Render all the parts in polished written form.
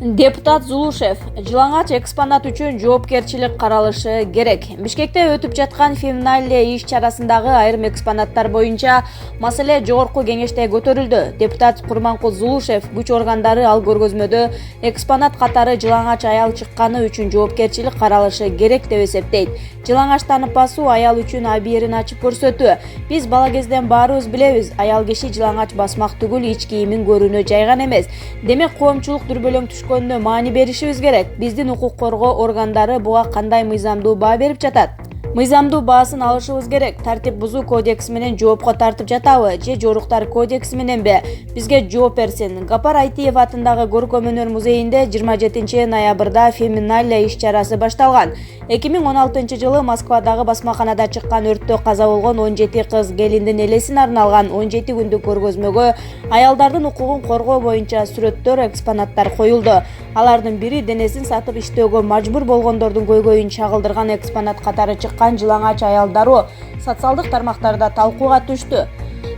Депутат Зулушев, жылаңач экспонат үчүн жоопкерчилик каралышы керек. Бишкекте өтүп жаткан февраль иш-чарасындагы айрым экспонаттар боюнча маселе жогорку кеңеште көтөрүлдү. Депутат Курманкул Зулушев күч органдары ал көргөзмөдө экспонат катары жылаңач аял чыкканы үчүн жоопкерчилик каралышы керек деп эсептейт. Жылаңач таанып-басуу аял үчүн абийирин ачып көрсөтүү. Биз бала кезден баарыбыз билебиз, аял киши жылаңач басмак түгүл ич кийимин көрүүнө жайган эмес. Демек коомчулук дүрбөлөң түшкөнүнө маани беришибиз керек. Биздин укук коргоо органдары буга кандай мыйзамдуу баа берип жатат? Мыйзамдуу баасын алышыбыз керек. Тартип бузуу кодекси менен жоопко тартып жатабы же жоруктар кодекси мененби? Бизге жооп берсин. Гапар Айтиев атындагы Көркөм өнөр музейинде 27 ноябрда феминалия иш-чарасы башталган. 2016 Москвадагы басмаканада чыккан өрттө каза болгон 17 кыз келиндин элесине арналган 17 күндүк көргөзмөгө аялдардын укугун коргоо боюнча сүрөттөр, экспонаттар коюлду. Алардын бири денесин сатып иштөөгө мажбур болгондордун көйгөйүн чагылдырган экспонат катары чыккан жылаңач аялдару социалдык тармактарда талкууга түштү.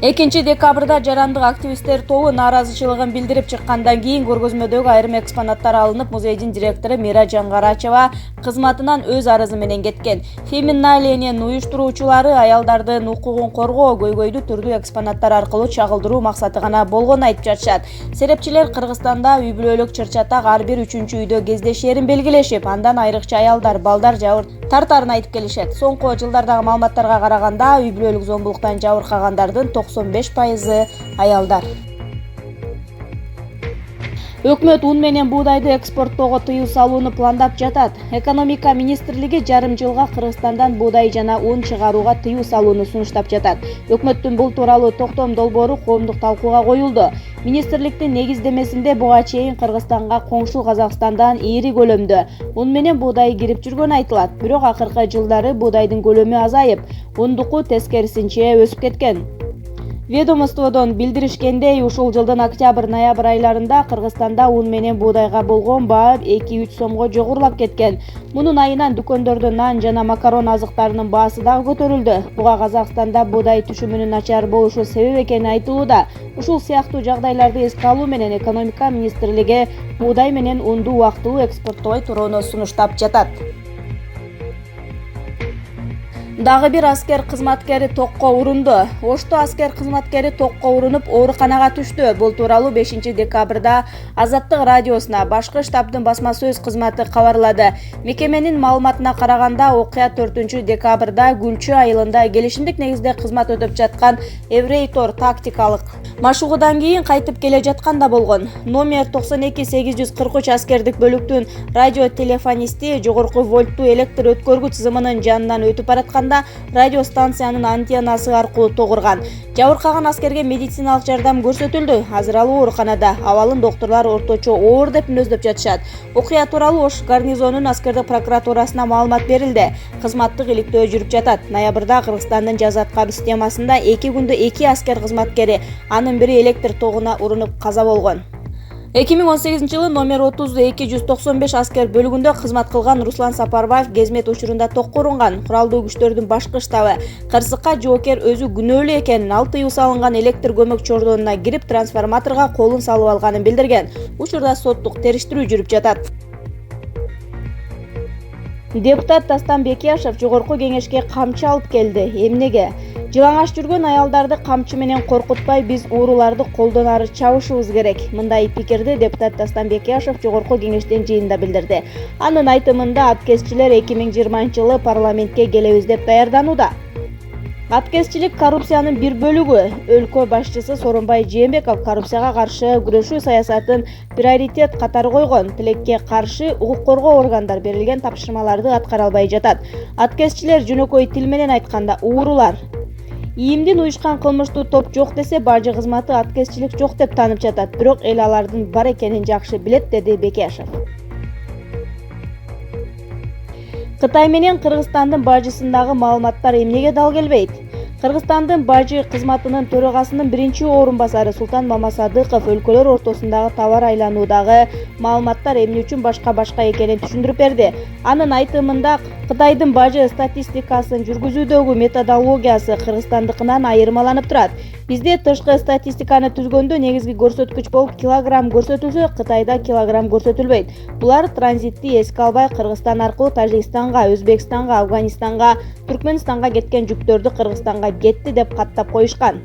2 декабрда жарандык активисттер тобу нааразычылыгын билдирип чыккандан кийин көргөзмөдөгү айрым экспонаттар алынып, музейдин директору Мираджан Карачева кызматынан өз арызы менен кеткен. Феминалиянын уюштуруучулары аялдардын укугун коргоо, көйгөйдү түрдүү экспонаттар аркылуу чагылдыруу максаты гана болгонун айтып жатышат. Серепчилер Кыргызстанда үй бүлөлүк чыр-чатак ар бир 3-үчү үйдө кездешерин белгилешип, андан айрыкча аялдар, балдар жабыр тартарын айтып келишет. Соңку жылдардагы маалыматтарга караганда, үй бүлөлүк зомбулуктан жабыркагандардын 95% аялдар. Өкмөт ун менен буудайды экспорттоого тыюу салууну пландап жатат. Экономика министрлиги жарым жылга Кыргызстандан буудай жана ун чыгарууга тыюу салууну сунуштап жатат. Өкмөттүн бул тууралуу токтом долбоору коомдук талкууга коюлду. Министрликтин негиздемесинде буга чейин Кыргызстанга коңшу Казакстандан ири көлөмдө ун менен буудай кирип жүргөнү айтылат. Бирок акыркы жылдары буудайдын көлөмү азайып, ундуку тескерисинче өсүп кеткен. Ведомстводон билдиришкендей, ушул жылдын октябрь-ноябрь айларында Кыргызстанда ун менен буудайга болгон баа 2-3 сомго жогорулап кеткен. Мунун айынан дүкөндөрдө нан жана макарон азыктарынын баасы дагы көтөрүлдү. Буга Казакстанда буудай түшүмүнүн начар болушу себеп экени айтылууда. Ушул сыяктуу жагдайларды эске алуу менен экономика министрлиги буудай менен унду убактылуу экспорттобой турууну сунуштап жатат. Дагы бир аскер кызматкери токко урунду. Ошто аскер кызматкери токко урунуп ооруканага түштү. Бул тууралуу 5 декабрда Азаттык радиосуна башкы штабдын басма сөз кызматы кабарлады. Мекеменин маалыматына караганда, окуя 4 декабрда Гүлчү айылында келишимдик негизде кызмат өтөп жаткан Еврейтор тактикалык машыгуудан кийин кайтып келе жатканда болгон. Номер 92-843 аскердик бөлүктүн радиотелефонисти жогорку вольттуу электр өткөргүч сызымынын жанынан өтүп бараткан радиостанциянын антеннасы аркылуу тогурган. Жабыркаган аскерге медициналык жардам көрсөтүлдү. Азыр ал ооруканада. Абалын доктурлар орточо оор деп мүнөздөп жатышат. Окуя тууралуу Ош гарнизонунун аскердик прокуратурасына маалымат берилди. Кызматтык иликтөө жүрүп жатат. Ноябрда Кыргызстандын жаза аткаруу системасында 2 күндө 2 аскер кызматкери, анын бири электр тогуна урунуп каза болгон. 2018 номер 30-295 аскер бөлүгүндө кызмат кылган Руслан Сапарбаев кезмет учурунда токко урунган. Куралдуу күчтөрдүн башкы штабы кырсыкка жоокер өзү күнөөлүү экенин, ал тыюу салынган электр көмөк чордонуна кирип трансформаторго колун салып алганын билдирген. Учурда соттук териштирүү жүрүп жатат. Депутат Дастан Бекияшев жогорку кеңешке камчы алып келди. Эмнеге? Жылаңач жүргөн аялдарды камчы менен коркутпай, биз ууруларды колдон ары чабышыбыз керек. Мындай пикирди депутат Дастан Бекияшев жогорку кеңештин жыйынында билдирди. Анын айтымында, аткезчилер 2020 парламентке келебиз деп даярданууда. Аткезчилик коррупциянын бир бөлүгү. Өлкө башчысы Сооронбай Жээнбеков коррупцияга каршы күрөшүү саясатын приоритет катары койгон. Тилекке каршы укук коргоо органдар берилген тапшырмаларды аткара албай жатат. Аткезчилер жөнөкөй тил менен айтканда уурулар. ИИМдин уюшкан кылмыштуу топ жок десе, бажы кызматы аткезчилик жок деп таанып жатат. Бирок эл алардын бар экенин жакшы билет, деди Бекияшев. Кытай менен Кыргызстандын бажысындагы маалыматтар эмнеге дал келбейт? Кыргызстандын бажы кызматынын төрагасынын биринчи орун басары Султан Мамасадыков өлкөлөр ортосундагы товар айлануудагы маалыматтар эмне үчүн башка экенин түшүндүрүп берди. Анын айтымында, Кытайдын бажы статистикасын жүргүзүүдөгү методологиясы Кыргызстандыкынан айырмаланып турат. Бизде тышкы статистиканы түзгөндө негизги көрсөткүч болуп килограмм көрсөтүлсө, Кытайда килограмм көрсөтүлбөйт. Булар транзитти эске албай Кыргызстан аркылуу Тажикстанга, Өзбекстанга, Афганистанга, Түркмөнстанга кеткен жүктөрдү Кыргызстанга кетти деп каттап коюшкан.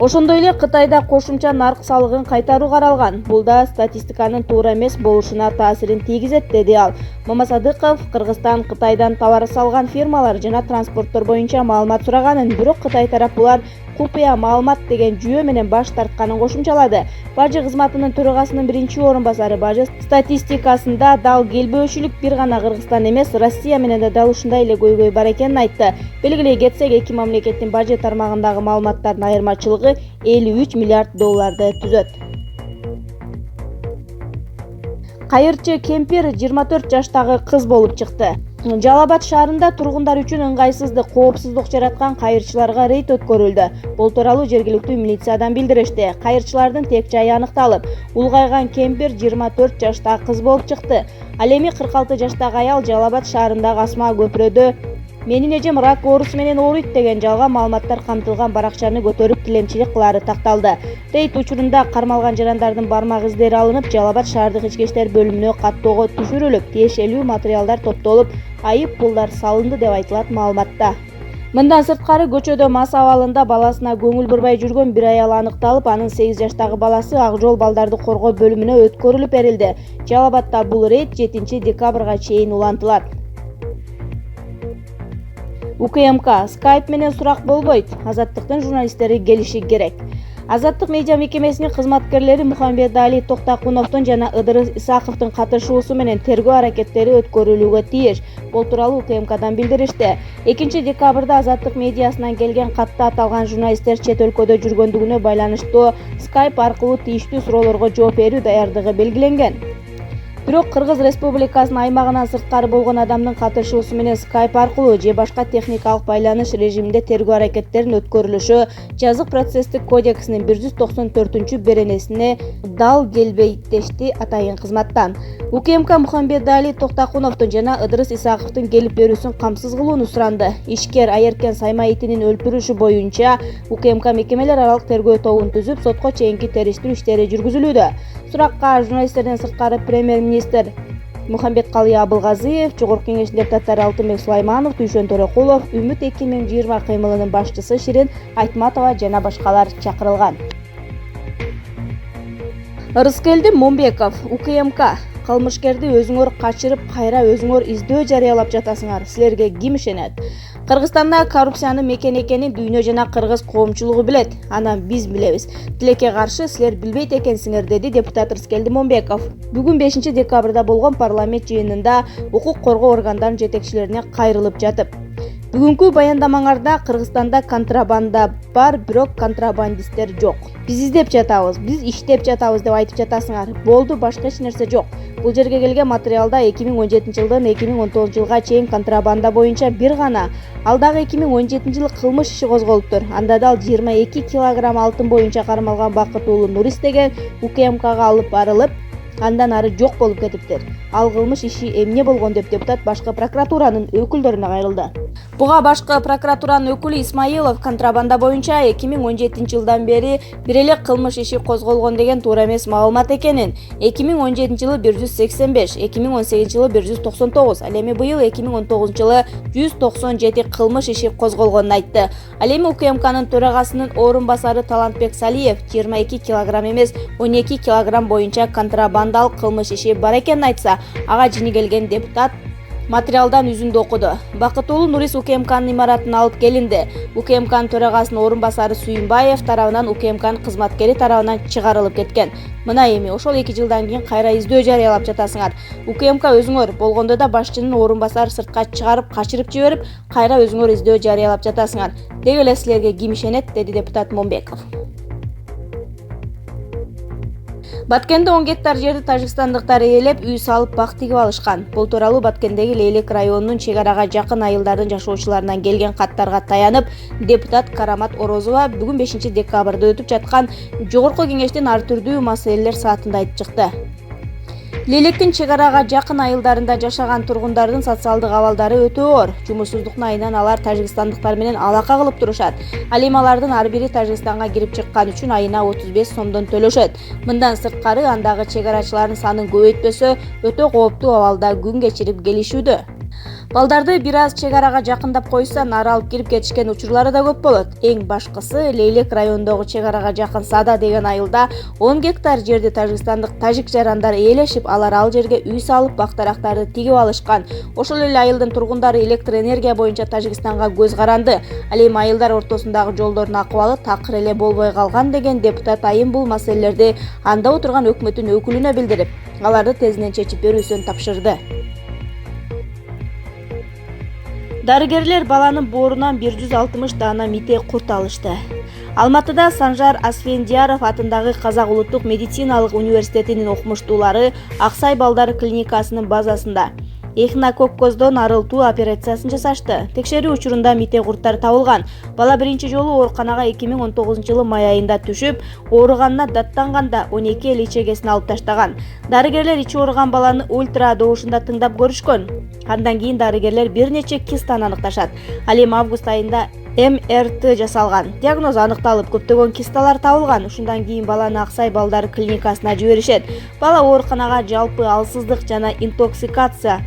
Ошондой эле Кытайда кошумча нарк салыгын кайтаруу каралган. Бул да статистиканын туура эмес болушуна таасирин тийгизет, деди ал. Мамасадыков Кыргызстан Кытайдан товар салган фирмалар жана транспорттор боюнча маалымат сураганын, бирок Кытай тарап булар купуя маалымат деген жүйө менен баш тартканын кошумчалады. Бажы кызматынын төрагасынын биринчи орун басары бажы статистикасында дал келбөөчүлүк бир гана Кыргызстан эмес, Россия менен да дал ушундай эле көйгөй бар экенин айтты. Белгилей кетсек, эки мамлекеттин бажы тармагындагы маалыматтардын айырмачылыгы 53 миллиард долларды түзөт. Кайырчы кемпир 24 жаштагы кыз болуп чыкты. Жалал Абад шаарында тургундар үчүн ыңгайсыздык, коопсуздук жараткан кайырчыларга рейд өткөрүлдү. Бул тууралуу жергиликтүү милициядан билдиришти. Кайырчылардын тек жайы аныкталып, улгайган кемпир 24 жаштагы кыз болуп чыкты. Ал эми 46 жаштагы аял Жалал Абад шаарындагы Асма көпүрөдө "Менин эжем рак оорусу менен ооруйт" деген жалган маалыматтар камтылган баракчаны көтөрүп тилемчилик кылаары такталды. Рейд учурунда кармалган жарандардын бармак издери алынып, Жалал Абад шаардык ички иштер бөлүмүнө каттоого түшүрүлүп, тиешелүү материалдар топтолуп, айып пулдар салынды деп айтылат маалыматта. Мындан сырткары көчөдө мас абалында баласына көңүл бурбай жүргөн бир аял аныкталып, анын 8 жаштагы баласы Ак Жол балдарды коргоо бөлүмүнө өткөрүлүп берилди. Жалал Абадда бул рейд 7 декабрга чейин улантылат. УКМК Skype менен сурак болбойт. Азаттыктын журналисттери келиши керек. Азаттык медиа мекемесинин кызматкерлери Мухамбетали Токтакуновдун жана Ыдырыс Исаковдун катышуусу менен тергөө аракеттери өткөрүлүүгө тийиш. Бул тууралуу УКМКдан билдиришти. 2 декабрда Азаттык медиасынан келген катта аталган журналисттер чет өлкөдө жүргөндүгүнө байланыштуу Skype аркылуу тийиштүү суроолорго жооп берүү даярдыгы белгиленген. Бирок Кыргыз Республикасынын аймагынан сырткары болгон адамдын катышуусу менен Skype аркылуу же башка техникалык байланыш режиминде тергөө аракеттеринин өткөрүлүшү Жазык процесстик кодексинин 194-беренесине дал келбейт, дешти атайын кызматтан. УКМК Мухамбетали Токтакуновдун жана Ыдырыс Исаковдун келип берүүсүн камсыз кылууну суранды. Ишкер Айеркен Сайма итинин өлтүрүшү боюнча УКМК мекемелер аралык тергөө тобун түзүп, сотко чейинки териштирүү иштери жүргүзүлүүдө. Суракка журналисттерден сырткары премьер-министр Мухамбеткалый Абылгазиев, Жогорку Кеңештин депутаттары Алтынбек Сулайманов, Дүйшөн Төрөкулов, Үмүт 2020 кыймылынын башчысы Ширин Айтматова жана башкалар чакырылган. Ырыскелди Момбеков, УКМК кылмышкерди өзүңөр качырып, кайра өзүңөр издөө жарыялап жатасыңар. Силерге ким ишенет? Кыргызстанда коррупциянын мекен экенин дүйнө жана кыргыз коомчулугу билет. Анан биз билебиз. Тилекке каршы силер билбейт экенсиңер, деди депутат Ырыскелди Момбеков. Бүгүн 5 декабрда болгон парламент жыйынында укук коргоо органдарынын жетекчилерине кайрылып жатып, бүгүнкү баяндамаңарда Кыргызстанда контрабанда бар, бирок контрабандисттер жок. Биз издеп жатабыз, биз иштеп жатабыз деп айтып жатасыңар. Болду, башка эч нерсе жок. Бул жерге келген материалда 2017 жылдан 2019 жылга чейин контрабанда боюнча бир гана, ал дагы 2017 жылы кылмыш иши козголуптур. Анда дал 22 килограмм алтын боюнча кармалган Бакытуулу Нурис деген УКМКга алып барылып, андан ары жок болуп кетиптир. Ал кылмыш иши эмне болгон деп депутат башкы прокуратуранын өкүлдөрүнө кайрылды. Буга башкы прокуратуранын өкүлү Исмаилов контрабанда боюнча 2017 жылдан бери бир эле кылмыш иши козголгон деген туура эмес маалымат экенин, 2017 жылы 185, 2018 жылы 199, ал эми быйыл 2019 жылы 197 кылмыш иши козголгонун айтты. Ал эми УКМКнын төрагасынын орун басары Талантбек Салиев 22 килограмм эмес, 12 килограмм боюнча контрабандалык кылмыш иши бар экенин айтса, ага жини келген депутат материалдан үзүндү окуду. Бакытуулу Нурис УКМКнын имаратына алып келинди. УКМКнын төрагасынын орун басары Сүйүнбаев тарабынан УКМКнын кызматкери тарабынан чыгарылып кеткен. Мына эми ошол 2 жылдан кийин кайра издөө жарыялап жатасыңар. УКМК өзүңөр болгондо да башчынын орун басары сыртка чыгарып, качырып жиберип, кайра өзүңөр издөө жарыялап жатасыңар. Деги эле силерге ким ишенет, деди депутат Момбеков. Баткенде 10 гектар жерди тажикстандыктар ээлеп, үй салып бак тигип алышкан. Бул тууралуу Баткендеги Лейлек районунун чек арага жакын айылдардын жашоочуларынан келген каттарга таянып, депутат Карамат Орозова бүгүн 5 декабрда өтүп жаткан Жогорку Кеңештин ар түрдүү маселелер саатында айтып чыкты. Лейлектин чек арага жакын айылдарында жашаган тургундардын социалдык абалдары өтө оор. Жумушсуздуктун айынан алар тажикстандыктар менен алака кылып турушат. Ал эми алардын ар бири Тажикстанга кирип чыккан үчүн айына 35 сомдон төлөшөт. Мындан сырткары андагы чек арачылардын санын көбөйтпөсө өтө кооптуу абалда күн кечирип келишүүдө. Балдарды бир аз чек арага жакындап койсо нары алып кирип кетишкен учурлары да көп болот. Эң башкысы Лейлек районундагы чек арага жакын Сада деген айылда 10 гектар жерди тажикстандык тажик жарандар ээлешип, алар ал жерге үй салып, бактарактарды тигип алышкан. Ошол эле айылдын тургундары электр энергия боюнча Тажикстанга көз каранды. Ал эми айылдар ортосундагы жолдордун акыбалы такыр эле болбой калган деген депутат айым бул маселелерди анда отурган өкмөттүн өкүлүнө билдирип, аларды тезинен чечип берүүсүн тапшырды. Дарыгерлер баланын боорунан 160 даана мите курт алышты. Алматыда Санжар Асфендияров атындагы Казак улуттук медициналык университетинин окумуштуулары Аксай балдар клиникасынын базасында эхинококкоздон арылтуу операциясын жасашты. Текшерүү учурунда мите курттар табылган. Бала биринчи жолу ооруканага 2019-жылы май айында түшүп, ооруганына даттанганда 12 эл ичегесин алып таштаган. Дарыгерлер ичи ооруган баланы ультра добушунда тыңдап көрүшкөн. Андан кийин дарыгерлер бир нече кистаны аныкташат. Ал эми август айында МРТ жасалган. Диагноз аныкталып, көптөгөн кисталар табылган. Ушундан кийин баланы Аксай балдар клиникасына жиберишет. Бала ооруканага жалпы алсыздык жана интоксикация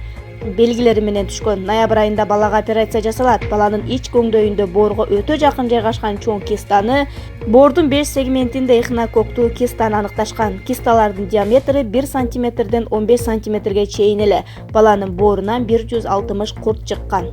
белгилери менен түшкөн. Ноябрь айында балага операция жасалат. Баланын ич көңдөйүндө боорго өтө жакын жайгашкан чоң кистаны, боордун 5 сегментинде эхинококтуу кистаны аныкташкан. Кисталардын диаметри 1 сантиметрден 15 сантиметрге чейин эле. Баланын боорунан 160 курт чыккан.